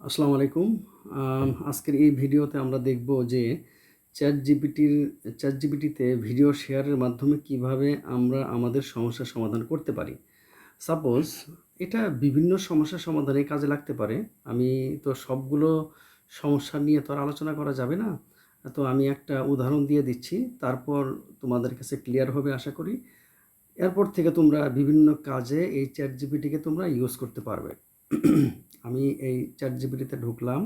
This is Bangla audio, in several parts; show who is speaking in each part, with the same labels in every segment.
Speaker 1: আসসালামু আলাইকুম। আজকের এই ভিডিওতে আমরা দেখব যে চ্যাট জিপিটিতে ভিডিও শেয়ারের মাধ্যমে কিভাবে আমরা আমাদের সমস্যার সমাধান করতে পারি। সাপোজ এটা বিভিন্ন সমস্যার সমাধানে কাজে লাগতে পারে। আমি তো সবগুলো সমস্যা নিয়ে তো আর আলোচনা করা যাবে না। তো আমি একটা উদাহরণ দিয়ে দিচ্ছি, তারপর তোমাদের কাছে ক্লিয়ার হবে আশা করি। এরপর থেকে তোমরা বিভিন্ন কাজে এই চ্যাট জিপিটিকে তোমরা ইউজ করতে পারবে। আমি এই চ্যাট জিপিটিতে ঢুকলাম,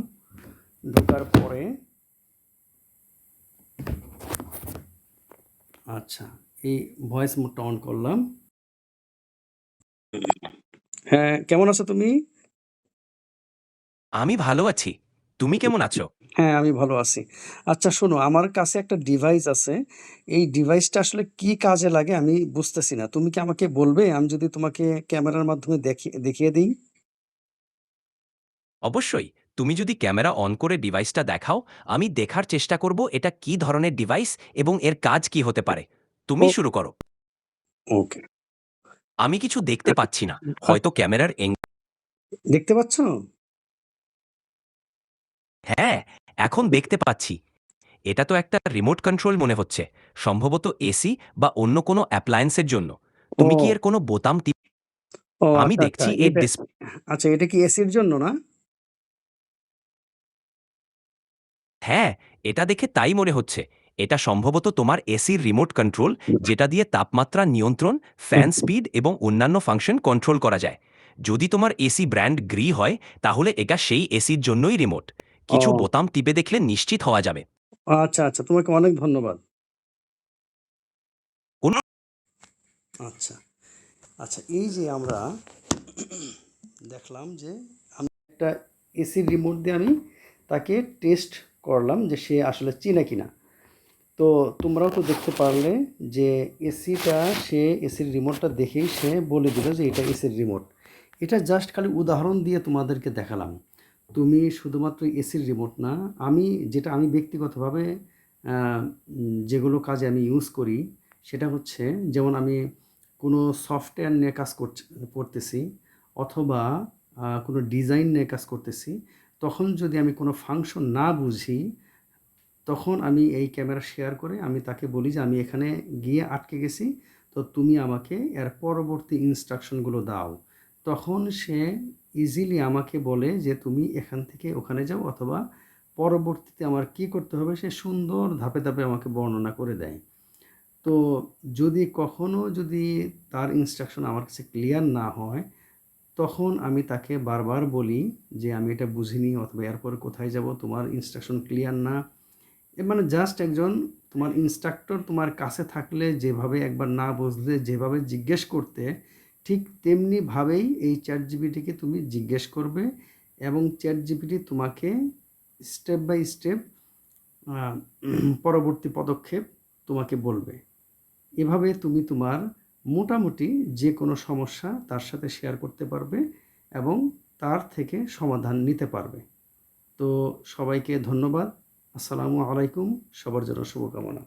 Speaker 1: ঢোকার পরে আচ্ছা এই ভয়েস মোডটা অন করলাম। হ্যাঁ, কেমন আছো তুমি?
Speaker 2: আমি ভালো আছি। তুমি কেমন আছো?
Speaker 1: হ্যাঁ, আমি ভালো আছি। আচ্ছা শোনো, আমার কাছে একটা ডিভাইস আছে। এই ডিভাইসটা আসলে কি কাজে লাগে আমি বুঝতেছি না। তুমি কি আমাকে বলবে? আমি যদি তোমাকে ক্যামেরার মাধ্যমে দেখিয়ে দিই?
Speaker 2: অবশ্যই। তুমি যদি ক্যামেরা অন করে ডিভাইসটা দেখাও, আমি দেখার চেষ্টা করব এটা কী ধরনের ডিভাইস এবং এর কাজ কী হতে পারে। তুমি
Speaker 1: ও
Speaker 2: শুরু করো।
Speaker 1: ওকে।
Speaker 2: আমি কিছু দেখতে পাচ্ছি না।
Speaker 1: আ
Speaker 2: হয়তো ক্যামেরার
Speaker 1: দেখতে পাচ্ছ?
Speaker 2: হ্যাঁ, এখন দেখতে পাচ্ছি। এটা তো একটা রিমোট কন্ট্রোল মনে হচ্ছে। সম্ভবত এসি বা অন্য কোনো অ্যাপ্লায়েন্সের জন্য। তুমি কি
Speaker 1: ও,
Speaker 2: এর কোনো বোতাম
Speaker 1: ও
Speaker 2: আমি
Speaker 1: আচ্ছা, আচ্ছা।
Speaker 2: দেখছি এর
Speaker 1: আচ্ছা, এটা কি এসির জন্য না?
Speaker 2: হ্যাঁ, এটা দেখে তাই মনে হচ্ছে। এটা সম্ভবত তোমার এসির রিমোট কন্ট্রোল, যেটা দিয়ে তাপমাত্রা নিয়ন্ত্রণ, ফ্যান স্পিড এবং অন্যান্য ফাংশন কন্ট্রোল করা যায়। যদি তোমার এসি ব্র্যান্ড গ্রি হয়, তাহলে এটা সেই এসির জন্যই রিমোট। কিছু
Speaker 1: ও
Speaker 2: বোতাম টিপে দেখলে নিশ্চিত হওয়া যাবে।
Speaker 1: আচ্ছা, আচ্ছা। তোমাকে অনেক ধন্যবাদ।
Speaker 2: কোনো
Speaker 1: আচ্ছা, আচ্ছা। এই যে আমরা দেখলাম যে আমি একটা এসির রিমোট দিয়ে আমি তাকে টেস্ট করলাম যে সে আসলে চিনে কিনা। তো তোমরাও তো দেখতে পারলে যে এসিটা, সে এসির রিমোটটা দেখেই সে বলে দিল যে এটা এসির রিমোট। এটা জাস্ট খালি উদাহরণ দিয়ে তোমাদেরকে দেখালাম। তুমি শুধুমাত্র এসির রিমোট না, আমি ব্যক্তিগতভাবে যেগুলো কাজে আমি ইউজ করি সেটা হচ্ছে, যেমন আমি কোনো সফটওয়্যার নিয়ে কাজ করতেছি, অথবা কোনো ডিজাইন নিয়ে কাজ করতেছি, তখন যদি আমি কোনো ফাংশন না বুঝি, তখন আমি এই ক্যামেরা শেয়ার করে আমি তাকে বলি যে আমি এখানে গিয়ে আটকে গেছি, তো তুমি আমাকে এর পরবর্তী ইনস্ট্রাকশনগুলো দাও। তখন সে ইজিলি আমাকে বলে যে তুমি এখান থেকে ওখানে যাও, অথবা পরবর্তীতে আমার কি করতে হবে সে সুন্দর ধাপে ধাপে আমাকে বর্ণনা করে দেয়। তো যদি তার ইনস্ট্রাকশন আমার কাছে ক্লিয়ার না হয়, তখন আমি তাকে বারবার বলি যে আমি এটা বুঝিনি, অথবা এরপরে কোথায় যাব, তোমার ইনস্ট্রাকশন ক্লিয়ার না। মানে জাস্ট একজন তোমার ইনস্ট্রাক্টর তোমার কাছে থাকলে যেভাবে একবার না বুঝলে যেভাবে জিজ্ঞেস করতে, ঠিক তেমনিভাবেই এই চ্যাট জিপিটিকে তুমি জিজ্ঞেস করবে, এবং চ্যাট জিপিটি তোমাকে স্টেপ বাই স্টেপ পরবর্তী পদক্ষেপ তোমাকে বলবে। এভাবে তুমি তোমার মোটামুটি যে কোনো সমস্যা তার সাথে শেয়ার করতে পারবে এবং তার থেকে সমাধান নিতে পারবে। তো সবাইকে ধন্যবাদ। আসসালামু আলাইকুম। সবার জন্য শুভকামনা।